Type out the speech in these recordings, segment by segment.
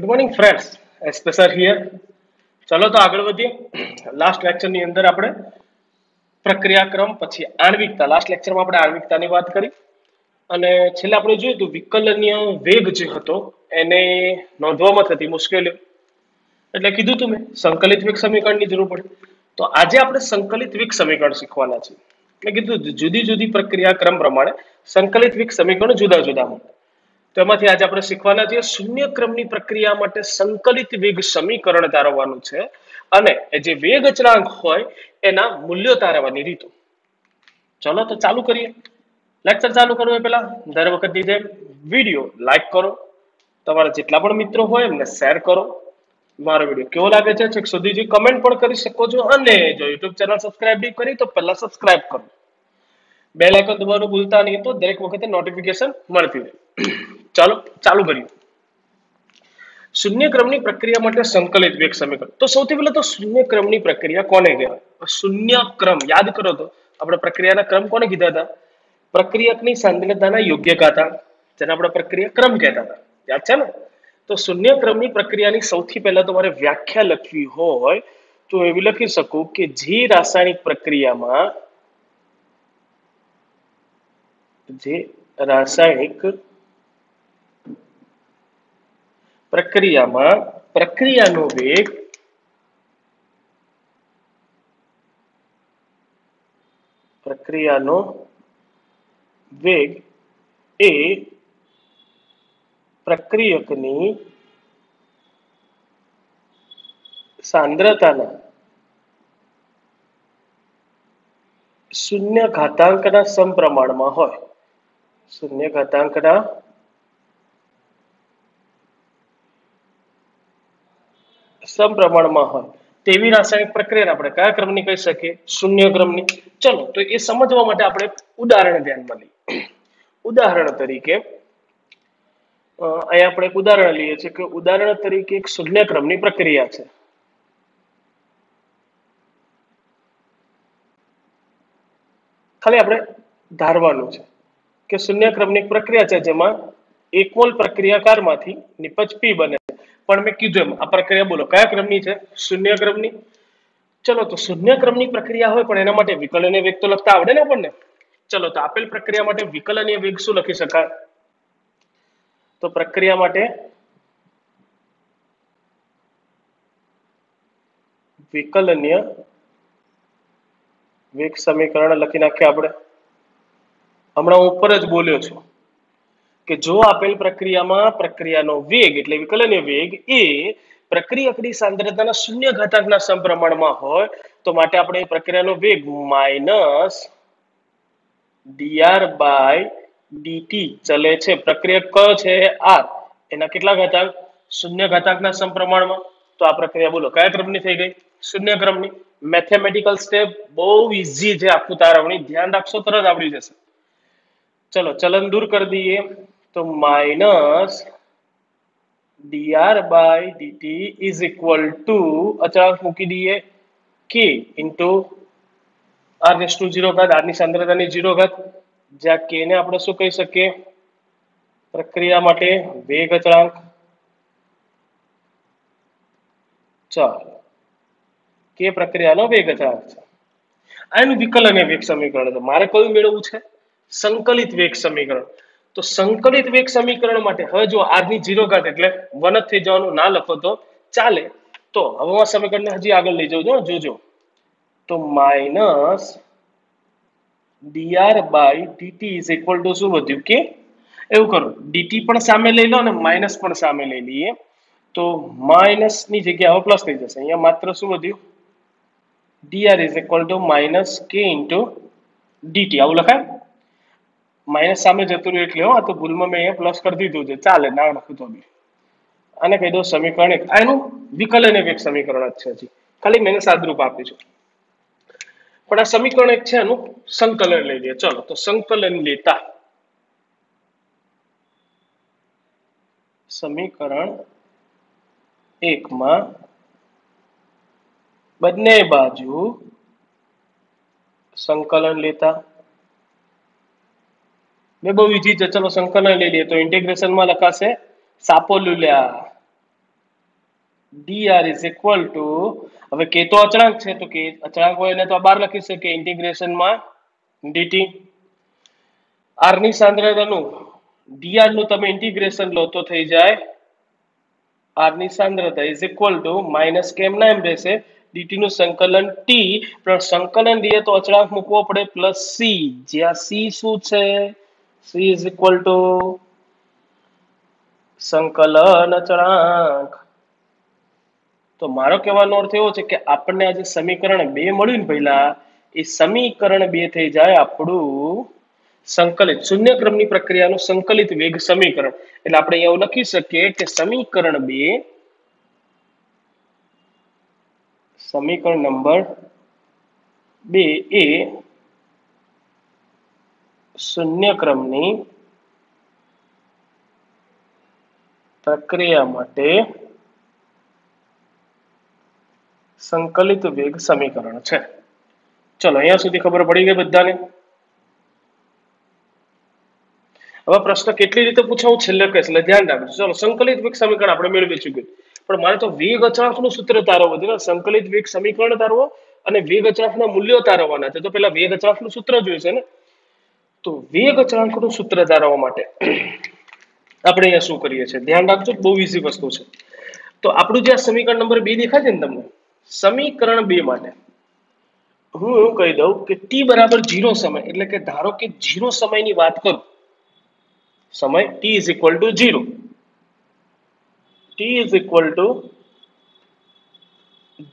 Good morning friends, એસ્પેસર here. ચલો તો આગળ વધીએ. લાસ્ટ લેક્ચરની અંદર આપણે પ્રક્રિયાક્રમ પછી આણ્વિકતા, લાસ્ટ લેક્ચરમાં આપણે આણ્વિકતાની વાત કરી અને છેલ્લે આપણે જોયું હતું વિકલનીય વેગ જે હતો એને નોંધવામાં થતી મુશ્કેલીઓ. એટલે કીધું હતું મેં સંકલિત વેગ સમીકરણની જરૂર પડે. તો આજે આપણે સંકલિત વેગ સમીકરણ શીખવાના છે. એટલે કીધું જુદી જુદી પ્રક્રિયાક્રમ પ્રમાણે સંકલિત વેગ સમીકરણ જુદા જુદા મળે. તો એમાંથી આજે આપણે શીખવાના છીએ શૂન્ય ક્રમની પ્રક્રિયા માટે સંકલિત વેગ સમીકરણ તારવવાનું છે અને જે વેગ અચળાંક હોય એના મૂલ્યો તારવવાની રીતો. ચલો તો ચાલુ કરીએ. લેક્ચર ચાલુ કરવું એ પહેલા દર વખતની જેમ વિડીયો લાઈક કરો, તમારા જેટલા પણ મિત્રો હોય એમને શેર કરો. મારો વિડીયો કેવો લાગે છે છેક સુધી કમેન્ટ પણ કરી શકો છો અને જો યુટ્યુબ ચેનલ સબસ્ક્રાઇબ નહીં કરી તો પહેલા સબસ્ક્રાઇબ કરો. બેલ આઇકન દબાવવાનું ભૂલતા નહીં તો દરેક વખતે નોટિફિકેશન મળતી રહે. ચાલો ચાલુ કરીએ. શૂન્ય ક્રમની પ્રક્રિયા માટે સંકલિત વેગ સમીકરણ. તો સૌથી પહેલા તો શૂન્ય ક્રમની પ્રક્રિયા કોને કહેવાય? શૂન્ય ક્રમ યાદ કરો તો આપણે પ્રક્રિયાના ક્રમ કોને કીધા હતા? પ્રક્રિયકની સાંદ્રતાના યોગ્ય ઘાતાંક, જેને આપણે પ્રક્રિયા ક્રમ કહેતા હતા. યાદ છે ને? તો શૂન્ય ક્રમની પ્રક્રિયાની સૌથી પહેલા તમારે વ્યાખ્યા લખવી હોય તો એવી લખી શકું કે જે રાસાયણિક પ્રક્રિયામાં પ્રક્રિયાનો વેગ એ પ્રક્રિયકની સાંદ્રતાના શૂન્ય ઘાતાંકના સમપ્રમાણમાં હોય. શૂન્ય ઘાતાંકના સમપ્રમાણમાં હોય તેવી રાસાયણિક પ્રક્રિયાને આપણે કયા ક્રમની કહી શકીએ? શૂન્ય ક્રમની. ચલો તો એ સમજવા માટે આપણે ઉદાહરણ ધ્યાનમાં લઈએ. ઉદાહરણ તરીકે અહીંયા આપણે એક ઉદાહરણ લઈએ છીએ કે ઉદાહરણ તરીકે એક શૂન્ય ક્રમની પ્રક્રિયા છે. ખાલી આપણે ધારવાનું છે કે શૂન્ય ક્રમની એક પ્રક્રિયા છે જેમાં એક મોલ પ્રક્રિયાકારમાંથી નિપજ P બને છે. પણ મેં કીધું એમ આ પ્રક્રિયા બોલો કયા ક્રમની છે? શૂન્ય ક્રમની. ચલો તો શૂન્ય ક્રમની પ્રક્રિયા હોય પણ એના માટે વિકલનીય વેગ તો લખતા આવડે ને આપણને. ચલો તો આપેલ પ્રક્રિયા માટે વિકલનીય વેગ શું લખી શકાય? તો પ્રક્રિયા માટે વિકલનીય વેગ સમીકરણ લખી નાખીએ આપણે. હમણાં હું ઉપર જ બોલ્યો છું કે જો આપેલ પ્રક્રિયામાં પ્રક્રિયાનો વેગ એટલે વિકલનીય વેગ એ પ્રક્રિયકની સાંદ્રતાના શૂન્ય ઘાતાંકના સમપ્રમાણમાં હોય તો માટે આપણે એ પ્રક્રિયાનો વેગ માઇનસ dr/dt ચલે છે. પ્રક્રિયક કયો છે? r. એના કેટલા ઘાતાંક? શૂન્ય ઘાતાંકના સમપ્રમાણમાં. તો આ પ્રક્રિયા બોલો કયા ક્રમની થઈ ગઈ? શૂન્ય ક્રમની. મેથેમેટિકલ સ્ટેપ બહુ ઈઝી છે, આખું તારવણી ધ્યાન રાખશો તરત આવડી જશે. ચલો ચલન દૂર કરી દઈએ તો minus dr/dt is equal to અચળાંક મૂકી દઈએ k ઇન્ટુ r⁻0 r ની સાંદ્રતાની 0 ઘાત, જ્યાં k ને આપણે શું કહી શકીએ? પ્રક્રિયા માટે વેગ અચળાંક. ચાલો કે પ્રક્રિયાનો વેગ અચળાંક છે. આનું વિકલનીય વેગ સમીકરણ છે. મારે કયું મેળવવું છે? સંકલિત વેગ સમીકરણ. તો સંકલિત વેગ સમીકરણ માટે હવે જો r ની 0 ઘાત એટલે 1 જ થઈ જવાનું, ના લખો તો ચાલે. તો હવે આ સમીકરણને હજી આગળ લઈ જજો. જોજો તો minus dr/dt is equal to શું વધ્યું કે એવું કરો dt પણ સામે લઈ લો અને માઇનસ પણ સામે લઈ લઈએ તો માઇનસ ની જગ્યાએ હવે પ્લસ થઈ જશે. અહીંયા માત્ર શું વધ્યું? dr is equal to minus k into dt. આવું લખાય? માઇનસ સામે જતું રહ્યું એટલે આ તો ભૂલમાં મેં અહીંયા પ્લસ કરી દીધું છે, ચાલે ના લખું તો બી. આને કહી દો સમીકરણ 1. આનું વિકલનીય વેગ સમીકરણ જ છે. હજી ખાલી મેં સાદરૂપ આપ્યું છે. પણ આ સમીકરણ 1 છે એનું સંકલન લઈ લઈએ. ચલો તો સંકલન લેતા સમીકરણ 1 માં બંને બાજુ સંકલન લેતા બહુ ઈઝી છે. ચલો સંકલન લઈ લઈએ તો ઇન્ટિગ્રેશનમાં લખાશે સાપો લુલ્યા dr ઇઝ ઇક્વલ ટુ, હવે k તો અચળાંક છે તો k અચળાંક હોય એને તો આ બહાર લખી શકીએ ઇન્ટિગ્રેશન માં dt. r ની સાંદ્રતાનું dr નું તમે ઇન્ટિગ્રેશન લો તો થઈ જાય r ની સાંદ્રતા ઇઝ ઇક્વલ ટુ માઇનસ કેમ ના એમ રહેશે dt નું સંકલન t, પણ સંકલન દઈએ તો અચળાંક મૂકવો પડે પ્લસ c, જ્યાં c શું છે, c ઇઝ ઇક્વલ ટુ સંકલન અચળાંક. તો મારો કહેવાનો અર્થ એવો છે કે આપણને આજે સમીકરણ 2 મળ્યું ને પહેલા, એ સમીકરણ 2 થઈ જાય આપણું સંકલિત શૂન્યક્રમની પ્રક્રિયાનું સંકલિત વેગ સમીકરણ. એટલે આપણે એવું લખી શકીએ કે સમીકરણ નંબર 2 એ શૂન્યક્રમની પ્રક્રિયા માટે સંકલિત વેગ સમીકરણ છે. ચલો અહીંયા સુધી ખબર પડી ગઈ બધાને? હવે પ્રશ્ન કેટલી રીતે પૂછાવું છેલ્લે કહીશ, એટલે ધ્યાન રાખજો. ચલો સંકલિત વેગ સમીકરણ આપણે મેળવી ચૂક્યું, પણ મારે તો વેગ અચળાંકનું સૂત્ર તારવવું છે ને. સંકલિત વેગ સમીકરણ તારવો અને વેગ અચળાંકના મૂલ્યો તારવવાના છે, તો પેલા વેગ અચળાંકનું સૂત્ર જોઈશે ને. તો વેગ અચળાંકનું સૂત્ર તારવવા માટે આપણે અહીંયા શું કરીએ છીએ, ધ્યાન રાખજો, બહુ ઈઝી વસ્તુ છે. તો આપણું જે સમીકરણ નંબર 2 દેખાય છે ને તમને, સમીકરણ 2 માટે હું એવું કહી દઉં કે t બરાબર 0 સમય, એટલે કે ધારો કે 0 સમયની વાત કરું, સમય t is equal to 0, t is equal to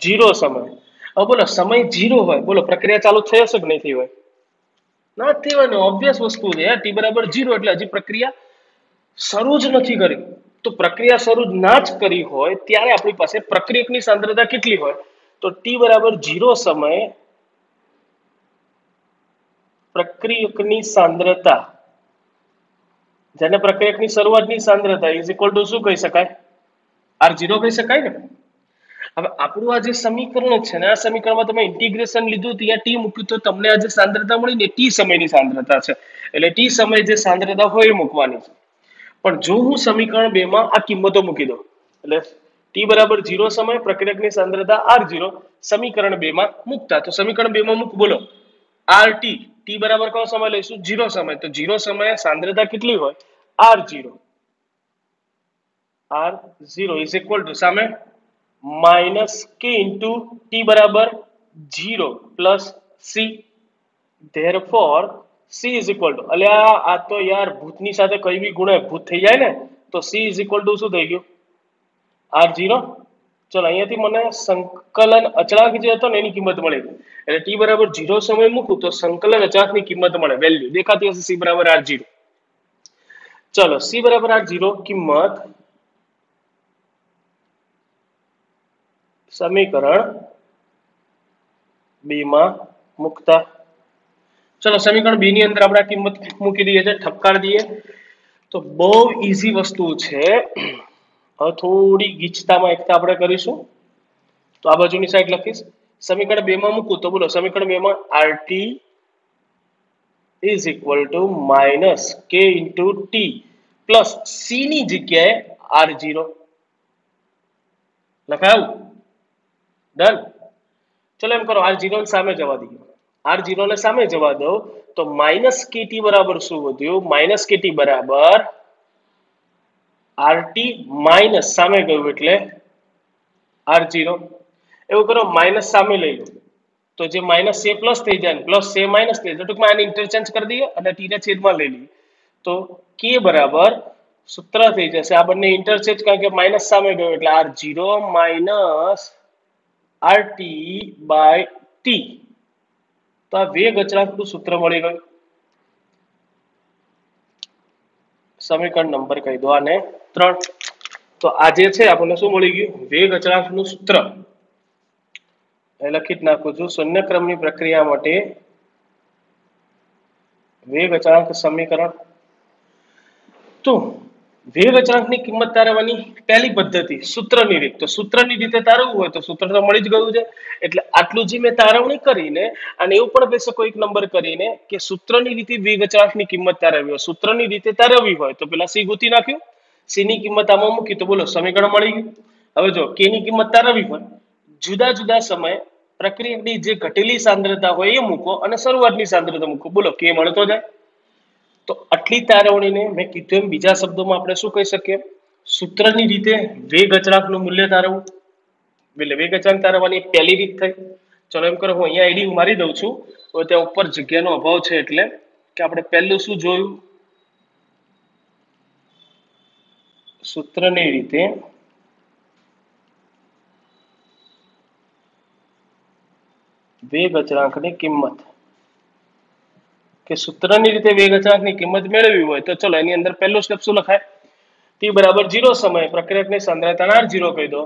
0 સમય. હવે બોલો સમય 0 હોય, બોલો પ્રક્રિયા ચાલુ થઈ હશે કે નહીં થઈ હોય? ના થઈ હોય ને, ઓબ્વિયસ વસ્તુ છે. t બરાબર 0 એટલે હજી પ્રક્રિયા શરૂ જ નથી કરી. તો પ્રક્રિયા શરૂ ના જ કરી હોય ત્યારે આપણી પાસે પ્રક્રિયકની સાંદ્રતા કેટલી હોય, તો t બરાબર 0 સમયે પ્રક્રિયકની સાંદ્રતા, જેને પ્રક્રિયકની શરૂઆતની સાંદ્રતા ઇઝ ઇક્વલ ટુ શું કહી શકાય, r0 કહી શકાય ને. હવે આપણું આ જે સમીકરણ છે ને, આ સમીકરણમાં તમે ઇન્ટિગ્રેશન લીધું, ત્યાં t મૂક્યું, તો તમને આ જે સાંદ્રતા મળી ને t સમયની સાંદ્રતા છે. એટલે t સમયે જે સાંદ્રતા હોય એ મૂકવાની છે. પણ જો હું સમીકરણ 2 માં આ કિંમતો મૂકી દઉં, એટલે t બરાબર 0 સમય પ્રક્રિયકની સાંદ્રતા r0 સમીકરણ 2 માં મૂકતા, તો સમીકરણ 2 માં મૂક, બોલો rt, t બરાબર કયો સમય લઈશું, 0 સમય, તો 0 સમયે સાંદ્રતા કેટલી હોય, r0 ઇઝ ઇક્વલ ટુ સામે માઇનસ k ઇન્ટુ t બરાબર 0 plus c, therefore c is equal to, અલ્યા આ તો યાર ભૂતની સાથે કઈ બી ગુણે ભૂત થઈ જાય ને, તો c ઇઝ ઇક્વલ ટુ શું થઈ ગયું, r0. ચલો અહીંયાથી મને સંકલન અચળાંક જે હતો ને એની કિંમત મળી ગઈ, એટલે t બરાબર 0 સમય મૂકું તો સંકલન અચળાંકની કિંમત મળે, વેલ્યુ દેખાતી હશે, c બરાબર r0. ચલો c બરાબર r0 કિંમત સમીકરણ 2 માં મૂકતા. ચલો સમીકરણ 2 ની અંદર આપણે આ કિંમત મૂકી દઈએ છે, ઠપકાર દઈએ તો બહુ ઈઝી વસ્તુ છે. હવે થોડી ગીચતામાં એકતા આપણે કરીશું, તો આ બાજુની સાઈડ લખીશ, સમીકરણ 2 માં મૂકું તો બોલો સમીકરણ 2 માં rt is equal to minus k into t plus c ની જગ્યાએ r0 લખાયું, ડન. ચલો એમ કરો, r0 ને સામે જવા દઈએ, r0 ને સામે જવા દો તો માઇનસ kt બરાબર શું વધ્યું, માઇનસ kt બરાબર rt માઇનસ સામે ગયું એટલે r0. એવું કરો, માઇનસ સામે લઈ લો તો જે માઇનસ છે પ્લસ થઈ જાય, પ્લસ છે માઇનસ થઈ જાય, ટૂંકમાં આને ઇન્ટરચેન્જ કરી દઈએ અને t ને છેદમાં લઈ લઈએ, તો k બરાબર સૂત્ર થઈ જશે, આ બંને ઇન્ટરચેન્જ, કારણ કે માઇનસ સામે ગયો એટલે r0 minus rt by t. તો આ વેગ અચળાંકનું સૂત્ર મળી ગયું. સમીકરણ નંબર કહી દો આને 3. તો આ જે છે આપણને શું મળી ગયું, વેગ અચળાંકનું સૂત્ર. એ લખી જ નાખું છું, શૂન્યક્રમની પ્રક્રિયા માટે વેગ અચળાંક સમીકરણ. તો વેગ અચળાંકની કિંમત તારવવાની પહેલી પદ્ધતિ સૂત્રની રીત. તો સૂત્રની રીતે તારવવું હોય તો સૂત્ર તો મળી જ ગયું છે, એટલે આટલું જે મેં તારવણી કરીને અને એવું પણ કહી શકો એક નંબર કરીને કે સૂત્રની રીતે વેગ અચળાંકની કિંમત તારવવી હોય, સૂત્રની રીતે તારવવી હોય તો પેલા c ગોતી નાખ્યું, c ની કિંમત આમાં મૂકી તો બોલો સમીકરણ મળી ગયું. હવે જો k ની કિંમત તારવવી હોય, જુદા જુદા સમયે પ્રક્રિયકની જે ઘટેલી સાંદ્રતા હોય એ મૂકો અને શરૂઆતની સાંદ્રતા મૂકો. બોલો k મળતો જાય. તો આટલી તારવણીને મેં કીધું એમ બીજા શબ્દોમાં આપણે શું કહી શકીએ? સૂત્રની રીતે વેગ અચળાંકનું મૂલ્ય તારવવું. એટલે વેગ અચળાંક તારવવાની પહેલી રીત થઈ. ચલો એમ કરો, હું અહીંયા આઈડી મારી દઉં છું. તો ત્યાં ઉપર જગ્યાનો અભાવ છે એટલે કે આપણે પહેલું શું જોયું? સૂત્રની રીતે વેગ અચળાંકની કિંમત, કે સૂત્રની રીતે વેગ અચળાંકની કિંમત મેળવવી હોય તો ચલો એની અંદર પહેલું સ્ટેપ શું લખાય? t બરાબર 0 સમયે પ્રક્રિયકની સાંદ્રતાને r0 કહી દો.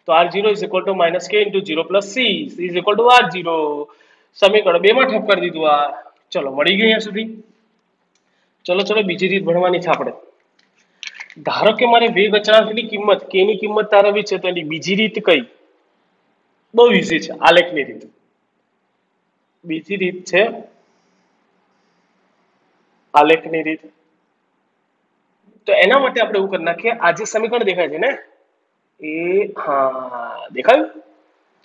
તો r0 is equal to minus k into 0 plus c is equal to r0. સમીકરણ 2 માં ઠપ કરી દીધું. આ ચલો મળી ગયું અહીંયા સુધી. ચલો બીજી રીત ભણવાની છે આપણે. ધારો કે મારે વેગ અચળાંકની કિંમત k ની કિંમત તારવવી છે, તો એની બીજી રીત કઈ? બહુ ઈઝી છે, આલેખની રીત. બીજી રીત છે આલેખની રીત. તો એના માટે આપણે એવું કરી નાખીએ, આ જે સમીકરણ દેખાય છે ને એ, હા દેખાયું?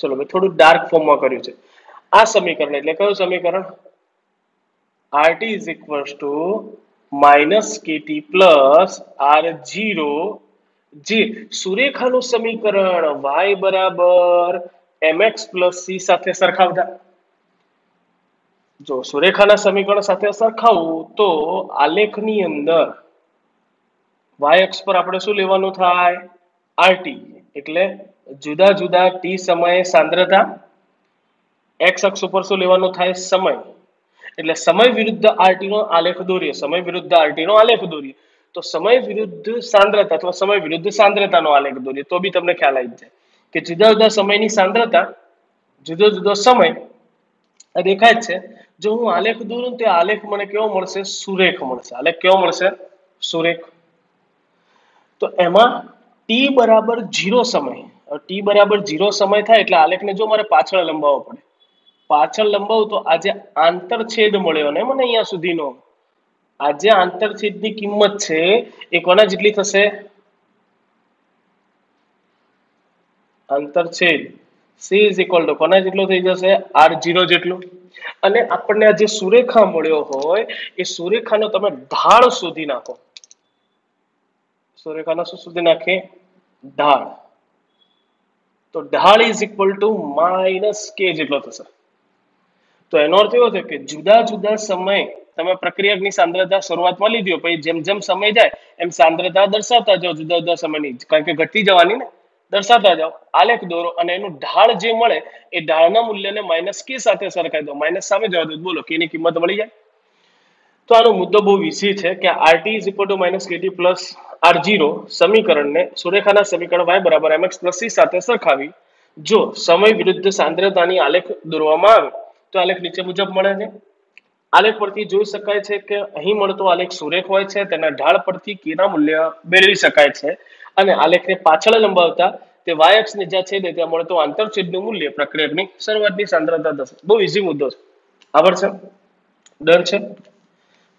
ચલો મેં થોડું ડાર્ક ફોર્મમાં કર્યું છે. આ સમીકરણ એટલે કયું સમીકરણ? rt is equals to minus kt plus r0, જે સુરેખાનું સમીકરણ y બરાબર mx plus c સાથે સરખાવતા. જો સુરેખાના સમીકરણ સાથે સરખાવું તો આલેખની અંદર y અક્ષ પર આપણે શું લેવાનું થાય? rt, એટલે જુદા જુદા t સમયે સાંદ્રતા. x અક્ષ ઉપર શું લેવાનું થાય? સમય. એટલે સમય વિરુદ્ધ rt નો આલેખ દોરીએ. સમય વિરુદ્ધ rt નો આલેખ દોરીએ તો સમય વિરુદ્ધ સાંદ્રતા અથવા સમય વિરુદ્ધ સાંદ્રતાનો આલેખ દોરીએ તો બી તમને ખ્યાલ આવી જાય કે જુદા જુદા સમયની સાંદ્રતા, જુદો જુદો સમય દેખાય જ છે. જો હું આલેખ દોરું તો આલેખ મને કેવો મળશે? સુરેખ મળશે. આલેખ કેવો મળશે? સુરેખ. તો એમાં t બરાબર 0 સમય, t બરાબર 0 સમય થાય એટલે આલેખને જો મારે પાછળ લંબાવવો પડે. પાછળ લંબાવું તો આ જે આંતરછેદ મળ્યો ને મને અહીંયા સુધીનો, આ જે આંતરછેદની કિંમત છે એ કોના જેટલી થશે? આંતરછેદ c is equal to કોના જેટલો થઈ જશે? r0 જેટલું. અને આપણને આ જે સુરેખા મળ્યો હોય એ સુરેખાનો તમે ઢાળ શોધી નાખો. સુરેખાનો શું શોધી નાખીએ? ઢાળ. તો ઢાળ is equal to minus k જેટલો થશે. તો એનો અર્થ એવો છે કે જુદા જુદા સમયે તમે પ્રક્રિયકની સાંદ્રતા શરૂઆતમાં લીધી હોય, પછી જેમ જેમ સમય જાય એમ સાંદ્રતા દર્શાવતા જાઓ જુદા જુદા સમયની, કારણ કે ઘટતી જવાની ને, દર્શાવતા જાઓ, આલેખ દોરો અને એનું ઢાળ જે મળે એ ઢાળના મૂલ્યને માઇનસ k સાથે સરખાવી દો. માઇનસ સામે જવા દો, બોલો k ની કિંમત મળી જાય. તો આનો મુદ્દો બહુ ઈઝી છે કે rt is equal to minus kt plus r0 સમીકરણને સુરેખાના સમીકરણ y બરાબર mx plus c સાથે સરખાવી જો સમય વિરુદ્ધ સાંદ્રતાની આલેખ દોરવામાં આવે તો આલેખ નીચે મુજબ મળે છે. આલેખ પરથી જોઈ શકાય છે કે અહીં મળતો આલેખ સુરેખ હોય છે, તેના ઢાળ પરથી k ના મૂલ્ય મેળવી શકાય છે અને આલેખને પાછળ લંબાવતા તે y અક્ષને જ્યાં છેદે ત્યાં મળતો આંતરછેદનું મૂલ્ય પ્રક્રિયકની શરૂઆતની સાંદ્રતા થશે. બહુ ઈઝી મુદ્દો છે. આવડ છે? ડર છે?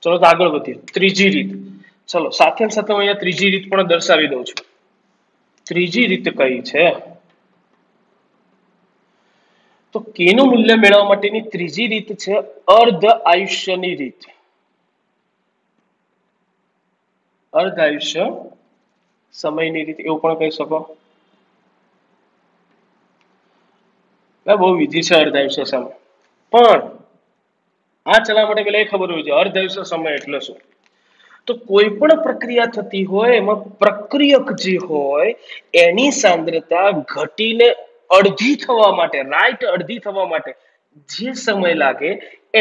ચલો તો આગળ વધીએ. ત્રીજી રીત. ચલો સાથે સાથે હું અહીંયા ત્રીજી રીત પણ દર્શાવી દઉં છું. ત્રીજી રીત કઈ છે? તો k નું મૂલ્ય મેળવવા માટેની ત્રીજી રીત છે અર્ધ આયુષ્યની રીત. અર્ધ આયુષ્ય સમયની રીત એવું પણ કહી શકો. બહુ વિધિ છે અર્ધ આયુષ્ય સમય. પણ આ ચલાવવા માટે પેલા એ ખબર હોવી જોઈએ અર્ધ આયુષ્ય સમય એટલે શું. તો કોઈ પણ પ્રક્રિયા થતી હોય એમાં પ્રક્રિયક જે હોય એની સાંદ્રતા ઘટીને અડધી થવા માટે, રાઈટ અડધી થવા માટે જે સમય લાગે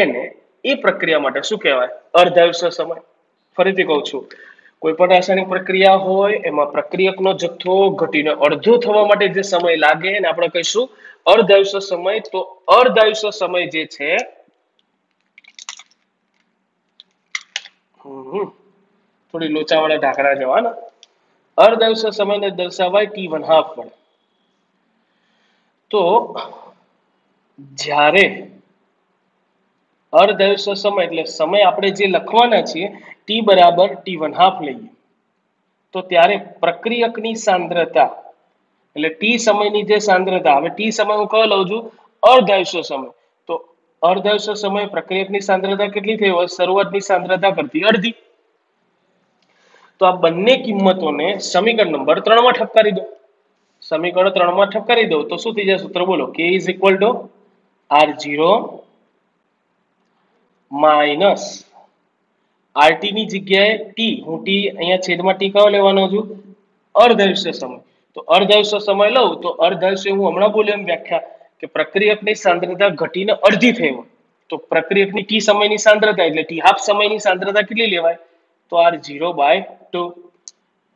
એને એ પ્રક્રિયા માટે શું કહેવાય? અર્ધ આયુષ્ય સમય. ફરીથી કહું છું, કોઈ પણ રાસાયણિક પ્રક્રિયા હોય એમાં પ્રક્રિયકનો જથ્થો ઘટીને અડધો થવા માટે જે સમય લાગે એને આપણે કહીશું અર્ધ આયુષ્ય સમય. તો અર્ધ આયુષ્ય સમય જે છે થોડી લોચાવાળા ઢાંકણા જેવા ને, અર્ધ આયુષ્ય સમયને દર્શાવાય t1/2 વડે. તો જ્યારે અર્ધ આયુષ્ય સમય એટલે સમય આપણે જે લખવાના છીએ t બરાબર t1/2 લઈએ તો ત્યારે પ્રક્રિયકની સાંદ્રતા એટલે ટી સમયની જે સાંદ્રતા, હવે ટી સમય હું કયો લઉં છું? અર્ધાયુષ્ય સમય. તો અર્ધાયુષ્ય સમય પ્રક્રિયકની સાંદ્રતા કેટલી થઈ હોય? શરૂઆતની સાંદ્રતા કરતી અડધી. તો આ બંને કિંમતોને સમીકરણ નંબર 3 માં ઠપકારી દો. સમીકરણ 3 માં ઠપકારી દો તો શું થઈ જાય? સૂત્ર બોલો. K is equal to R0 minus RT ની જગ્યાએ ટી, હું ટી અહીંયા છેદમાં ટી કયો લેવાનો છું? અર્ધાયુષ્ય સમય. તો અર્ધાયુષ્ય સમય લઉં તો અર્ધાયુષ્ય હું હમણાં બોલ્યો એમ વ્યાખ્યા કે પ્રક્રિયકની સાંદ્રતા ઘટીને અડધી થઈ હોય. તો પ્રક્રિયકની ટી સમયની સાંદ્રતા એટલે ટી હાફ સમયની સાંદ્રતા કેટલી લેવાય? તો R0/2.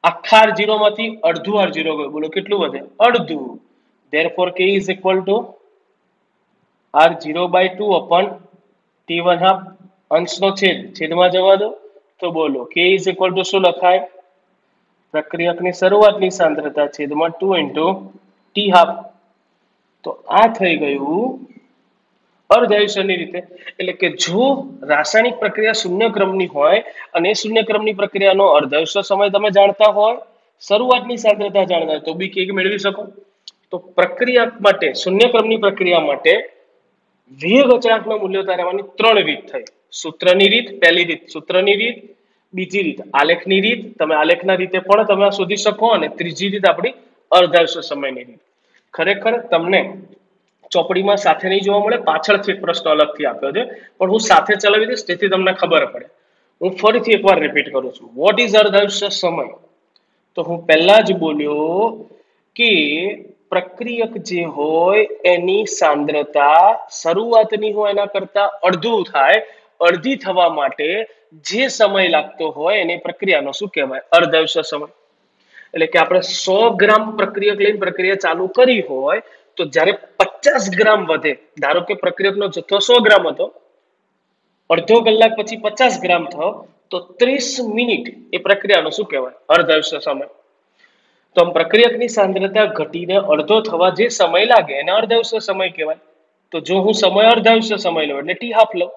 આખા R0 માંથી અડધું R0 ગયું. બોલો કેટલું વધે? અડધું. Therefore K is equal to R0/2 upon T1 half. અંશનો છેદ છેદમાં જવા દો. તો બોલો K is equal to શું લખાય? પ્રક્રિયકની શરૂઆતની સાંદ્રતા છેદમાં 2 into T half. તો આ થઈ ગયું અર્ધાયુષ્યની રીતે. એટલે કે જો રાસાયણિક પ્રક્રિયા શૂન્ય ક્રમની હોય અને એ શૂન્ય ક્રમની પ્રક્રિયાનો અર્ધાયુષ્ય સમય તમે જાણતા હોય, શરૂઆતની સાંદ્રતા જાણતા હોય, તો બી કે મેળવી શકો. તો પ્રક્રિયા માટે, શૂન્ય ક્રમની પ્રક્રિયા માટે વેગ અચળાંકના મૂલ્યો તારવવાની 3 રીત થઈ. સૂત્રની રીત, પહેલી રીત સૂત્રની રીત, બીજી રીત આલેખની રીત, તમે આલેખના રીતે પણ તમે શોધી શકો, અને ત્રીજી રીત આપણી અર્ધાયુષ્ય સમયની રીત. ખરેખર તમને ચોપડીમાં સાથે નહીં જોવા મળે, પાછળથી એક પ્રશ્ન અલગથી આપ્યો છે, પણ હું સાથે ચલાવી દઈશ તેથી તમને ખબર પડે. હું ફરીથી એકવાર રિપીટ કરું છું. વોટ ઇઝ અર્ધાયુષ્ય સમય? તો હું પહેલા જ બોલ્યો કે પ્રક્રિયક જે હોય એની સાંદ્રતા શરૂઆતની હોય એના કરતા અડધું થાય. અડધી થવા માટે જે સમય લાગતો હોય એને પ્રક્રિયાનો શું કહેવાય? અર્ધાયુષ્ય સમય. એટલે કે આપણે 100 ગ્રામ પ્રક્રિયક લઈને પ્રક્રિયા ચાલુ કરી હોય તો જ્યારે 50 ગ્રામ વધે, ધારો કે પ્રક્રિયકનો જથ્થો 100 ગ્રામ હતો, અડધો કલાક પછી 50 ગ્રામ થયો, તો 30 મિનિટ એ પ્રક્રિયાનો શું કહેવાય? અર્ધાયુષ્ય સમય. તો આમ પ્રક્રિયકની સાંદ્રતા ઘટીને અડધો થવા જે સમય લાગે એને અર્ધાયુષ્ય સમય કહેવાય. તો જો હું સમય અર્ધાયુષ્ય સમય લઉં એટલે ટી હાફ લઉં,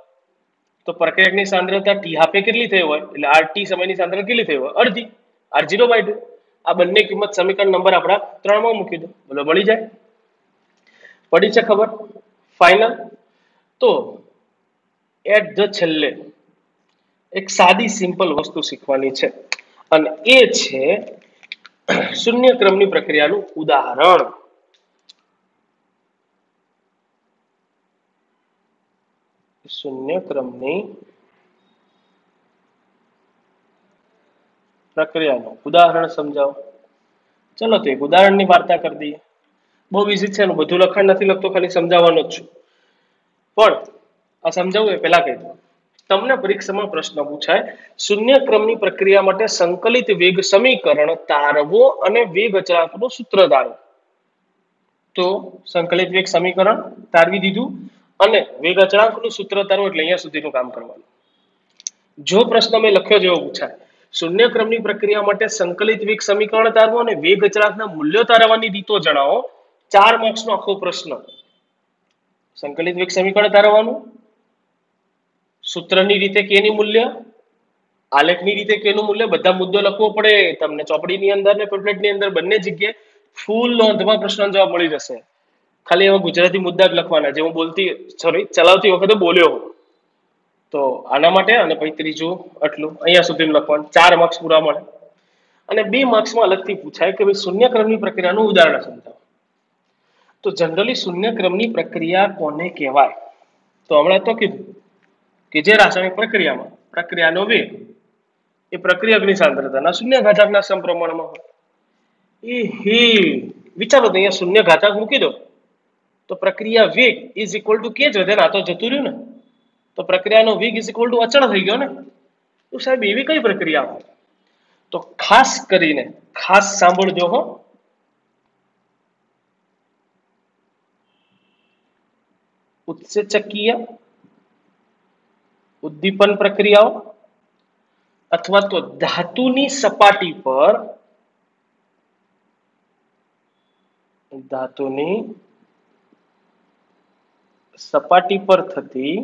તો પ્રક્રિયકની સાંદ્રતા ટી હાફે કેટલી થઈ હોય? એટલે આર ટી સમયની સાંદ્રતા કેટલી થઈ હોય? અડધી. R0/2. આ બંને કિંમત સમીકરણ નંબર આપણા 3 માં મૂકી દો. બોલો મળી જાય? પડી છે ખબર? ફાઇનલ. તો એટ ધ છેલ્લે એક સાદી સિમ્પલ વસ્તુ શીખવાની છે, અને એ છે શૂન્ય ક્રમની પ્રક્રિયાનું ઉદાહરણ. શૂન્ય ક્રમની પ્રક્રિયાનું ઉદાહરણ સમજાવો. ચલો તો એક ઉદાહરણની વાર્તા કરી દઈએ. બહુ ઈઝી છે, એનું બધું લખાણ નથી લખતો, ખાલી સમજાવવાનો જ છું. પણ આ સમજાવવું એ પહેલા કહી દઉં. તમને પરીક્ષામાં પ્રશ્ન પૂછાય, શૂન્ય ક્રમની પ્રક્રિયા માટે સંકલિત વેગ સમીકરણ તારવો અને વેગ અચળાંકનું સૂત્ર તારવો. તો સંકલિત વેગ સમીકરણ તારવી દીધું અને વેગ અચળાંકનું સૂત્ર તારવો, એટલે અહીંયા સુધીનું કામ કરવાનું. જો પ્રશ્ન મેં લખ્યો જેવો પૂછાય, શૂન્ય ક્રમની પ્રક્રિયા માટે સંકલિત વેગ સમીકરણ તારવો અને વેગ અચળાંકના મૂલ્યો તારવવાની રીતો જણાવો. 4 માર્ક્સનો આખો પ્રશ્ન. સંકલિત વેગ સમીકરણ તારવવાનું, સૂત્રની રીતે કે ની મૂલ્ય, આલેખની રીતે કે નું મૂલ્ય, બધા મુદ્દો લખવો પડે તમને ચોપડીની અંદર ને પેમ્ફલેટની અંદર, બંને જગ્યાએ ફૂલ નોંધમાં પ્રશ્ન જવાબ મળી જશે. ખાલી એવા ગુજરાતી મુદ્દા જ લખવાના જે હું ચલાવતી વખતે બોલ્યો. તો આના માટે, અને પછી ત્રીજું આટલું અહીંયા સુધીનું લખવાનું. 4 માર્ક્સ પૂરા મળે. અને 2 માર્ક્સમાં અલગથી પૂછાય કે ભાઈ શૂન્ય ક્રમની પ્રક્રિયાનું ઉદાહરણ સમજાવો. તો જનરલી શૂન્ય ક્રમની પ્રક્રિયા કોને કહેવાય? તો હમણાં તો કીધું કે જે રાસાયણિક પ્રક્રિયામાં પ્રક્રિયાનો વેગ એ પ્રક્રિયકની સાંદ્રતાના શૂન્ય ઘાતાંકના સમપ્રમાણમાં હોય. વિચારો તો અહીંયા શૂન્ય ઘાતાંક મૂકી દો તો પ્રક્રિયા વેગ ઇઝ ઇક્વલ ટુ કે જ વધે ને, આ તો જતું રહ્યું ને. તો પ્રક્રિયાનો વેગ ઇઝ ઇક્વલ ટુ અચળ થઈ ગયો ને. તો સાહેબ એવી કઈ પ્રક્રિયા હોય? તો ખાસ કરીને ખાસ સાંભળજો હો, ઉત્સેચકીય ઉદ્દીપન પ્રક્રિયાઓ અથવા તો ધાતુની સપાટી પર થતી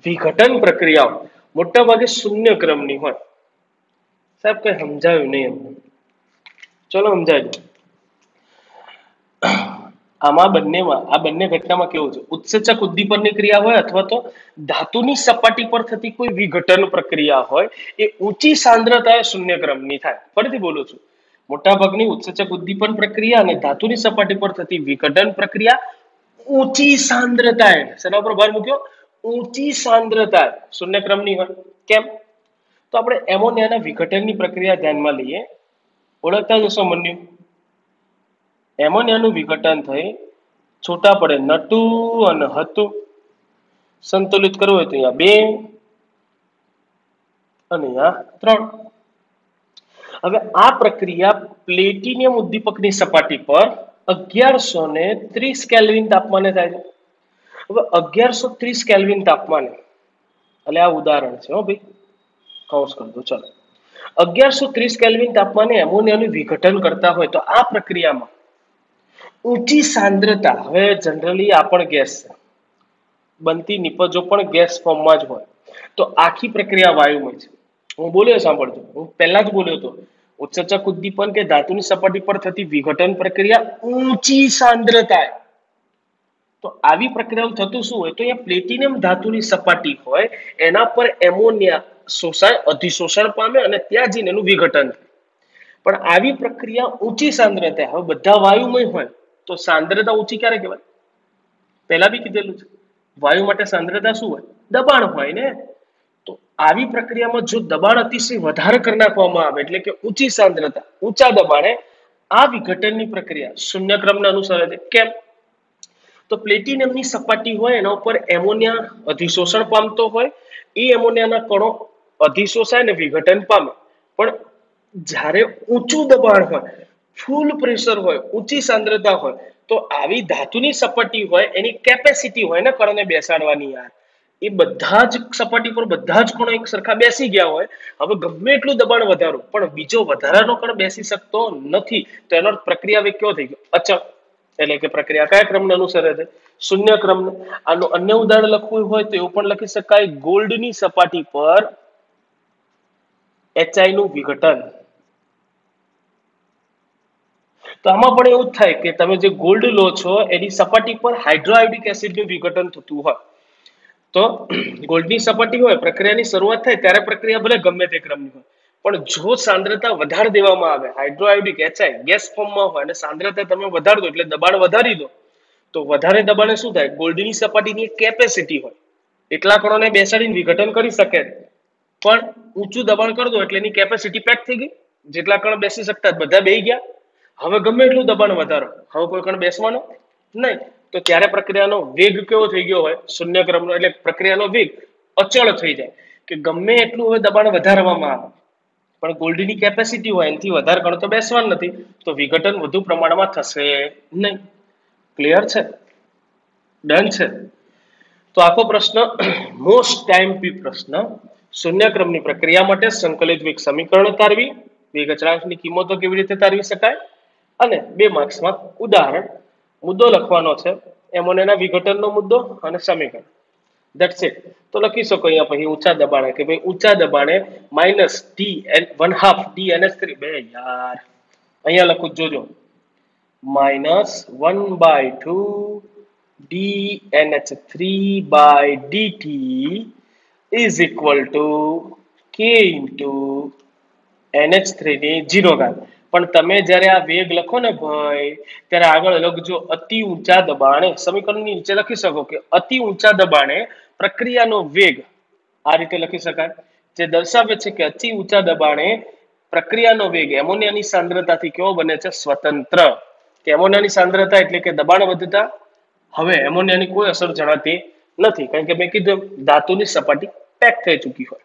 વિઘટન પ્રક્રિયાઓ મોટા ભાગે શૂન્ય ક્રમની હોય. સાહેબ કઈ સમજાયું નહીં એમ. ચલો સમજાય દો. આમાં બંનેમાં આ બંને ઘટનામાં કેવું છે, ઉત્સેચક ઉદ્દીપનની ક્રિયા હોય અથવા તો ધાતુની સપાટી પર થતી કોઈ વિઘટન પ્રક્રિયા હોય એ ઊંચી સાંદ્રતાએ શૂન્યક્રમની થાય. ફરીથી બોલું છું, મોટાભાગની ઉત્સેચક ઉદ્દીપન પ્રક્રિયા અને ધાતુની સપાટી પર થતી વિઘટન પ્રક્રિયા ઊંચી સાંદ્રતાએ, શેના પર ભાર મૂક્યો, ઊંચી સાંદ્રતાએ શૂન્યક્રમની હોય. કેમ? તો આપણે એમોનિયાના વિઘટનની પ્રક્રિયા ધ્યાનમાં લઈએ. ઓળખતા જશો મન્યુ, એમોનિયાનું વિઘટન થઈ છૂટા પડે નટુ અને હતું. સંતુલિત કરવું હોય તો અહીંયા 2 અને અહીંયા 3. હવે આ પ્રક્રિયા પ્લેટિનિયમ ઉદ્દીપકની સપાટી પર 1130 કેલ્વિન તાપમાને થાય છે. હવે 1130 કેલ્વિન તાપમાને, એટલે આ ઉદાહરણ છે હો ભાઈ, કૌંસ કરી દો. ચલો, 1130 કેલ્વિન તાપમાને એમોનિયાનું વિઘટન કરતા હોય તો આ પ્રક્રિયામાં ઊંચી સાંદ્રતા, હવે જનરલી આ પણ ગેસ છે, બનતી નિપજો પણ ગેસ ફોર્મમાં જ હોય, તો આખી પ્રક્રિયા વાયુમય છે. હું બોલ્યો, સાંભળજો, હું પહેલા જ બોલ્યો હતો, ઉત્સેચક ઉદ્દીપન કે ધાતુની સપાટી પર થતી વિઘટન પ્રક્રિયા ઊંચી સાંદ્રતાએ. તો આવી પ્રક્રિયાઓ થતું શું હોય, તો અહીંયા પ્લેટિનિયમ ધાતુની સપાટી હોય એના પર એમોનિયા શોષાય, અધિશોષણ પામે અને ત્યાં જઈને એનું વિઘટન થાય. પણ આવી પ્રક્રિયા ઊંચી સાંદ્રતા, હવે બધા વાયુમય હોય તો સાંદ્રતા ઊંચી ક્યારે કહેવાય? પહેલા બી કીધેલું છે, વાયુ માટે સાંદ્રતા શું હોય? દબાણ હોય ને. તો આવી પ્રક્રિયામાં જો દબાણ અતિશય વધારે કરી નાખવામાં આવે, એટલે કે ઊંચી સાંદ્રતા ઊંચા દબાણે, આ વિઘટનની પ્રક્રિયા શૂન્યક્રમને અનુસરે છે. કેમ? તો પ્લેટિનિયમની સપાટી હોય એના ઉપર એમોનિયા અધિશોષણ પામતો હોય, એ એમોનિયાના કણો અધિશોષાય અને વિઘટન પામે. પણ જ્યારે ઊંચું દબાણ હોય, ફૂલ પ્રેશર હોય, ઊંચી સાંદ્રતા હોય, તો આવી ધાતુની સપાટી હોય એની કેપેસિટી હોય ને કણને બેસાડવાની, યાર, એ બધા જ સપાટી પર બધા જ કણો એક સરખા બેસી ગયા હોય. હવે ગમે એટલું દબાણ વધારો પણ બીજો વધારાનો કણ બેસી શકતો નથી, તો એનો પ્રક્રિયા વેગ કેવો થઈ ગયો? અચળ. એટલે કે પ્રક્રિયા કયા ક્રમને અનુસરે છે? શૂન્ય ક્રમને. આનું અન્ય ઉદાહરણ લખવું હોય તો એવું પણ લખી શકાય, ગોલ્ડની સપાટી પર HI નું વિઘટન. તો આમાં પણ એવું જ થાય કે તમે જે ગોલ્ડ લો છો એની સપાટી પર હાઇડ્રોઆયોડિક એસિડનું વિઘટન થતું હોય. તો ગોલ્ડની સપાટી હોય, પ્રક્રિયાની શરૂઆત થાય ત્યારે પ્રક્રિયા ભલે ગમે તે ક્રમની હોય, પણ જો સાંદ્રતા વધારે દેવામાં આવે, હાઇડ્રોઆયોડિક HI ગેસ ફોર્મમાં હોય અને સાંદ્રતા તમે વધારી દો, એટલે દબાણ વધારી દો, તો વધારે દબાણે શું થાય? ગોલ્ડની સપાટીની કેપેસિટી હોય, એટલા કણોને બેસાડીને વિઘટન કરી શકે, પણ ઊંચું દબાણ કરી દો એટલે એની કેપેસિટી પેક થઈ ગઈ, જેટલા કણ બેસી શકતા બધા બેસી ગયા. હવે ગમે એટલું દબાણ વધારો, હવે કોઈ કણ બેસવાનો નહીં, તો ત્યારે પ્રક્રિયાનો વેગ કેવો થઈ ગયો હોય? શૂન્ય ક્રમનો. એટલે પ્રક્રિયાનો વેગ અચળ થઈ જાય, કે ગમે એટલું હવે દબાણ વધારવામાં આવે પણ ગોલ્ડની કેપેસિટી હોય એનાથી વધારે કણ તો બેસવાનું નથી, તો વિઘટન વધુ પ્રમાણમાં થશે નહીં. ક્લિયર છે? ડન છે? તો આખો પ્રશ્ન મોસ્ટ ટાઈમ પી પ્રશ્ન, શૂન્યક્રમની પ્રક્રિયા માટે સંકલિત વેગ સમીકરણ તારવી, વેગ અચળાંકની કિંમતો કેવી રીતે તારવી શકાય, અને 2 માર્ક્સમાં ઉદાહરણ, મુદ્દો લખવાનો છે, એમોનિયાના વિઘટનનો મુદ્દો અને સમીકરણ. That's it. તો લખી શકો અહીંયા પછી ઊંચા દબાણે, કે ભાઈ ઊંચા દબાણે -1/2 DNH3, બે યાર અહીંયા લખું જોજો, -1/2 DNH3/dt is equal to K into NH3 ની 0 ઘાત. પણ તમે જ્યારે આ વેગ લખો ને ભાઈ, ત્યારે આગળ લખજો અતિ ઊંચા દબાણે. સમીકરણની નીચે લખી શકો કે અતિ ઊંચા દબાણે પ્રક્રિયાનો વેગ, આ રીતે લખી શકાય, જે દર્શાવે છે કે અતિ ઊંચા દબાણે પ્રક્રિયાનો વેગ એમોનિયાની સાંદ્રતાથી કેવો બને છે? સ્વતંત્ર. કે એમોનિયાની સાંદ્રતા એટલે કે દબાણ વધતા હવે એમોનિયાની કોઈ અસર જણાતી નથી, કારણ કે મેં કીધું ધાતુની સપાટી પેક થઈ ચૂકી હોય.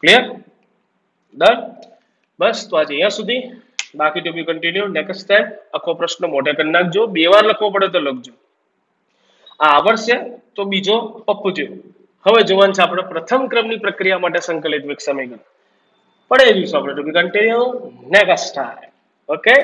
ક્લિયર? ડન? બસ, તો આજે અહીંયા સુધી, બાકી ટુ બી કન્ટિન્યુ નેક્સ્ટ ટાઈમ. આખો પ્રશ્ન મોઢે કરી નાખજો, 2 વાર લખવો પડે તો લખજો. આ આવડશે તો બીજો પપ્પુ જેવું. હવે જોવાનું છે આપણે પ્રથમ ક્રમની પ્રક્રિયા માટે સંકલિત વેગ સમીકરણ. પડે રહીશું આપણે ટુ બી કન્ટિન્યુ નેક્સ્ટ ટાઈમ. ઓકે.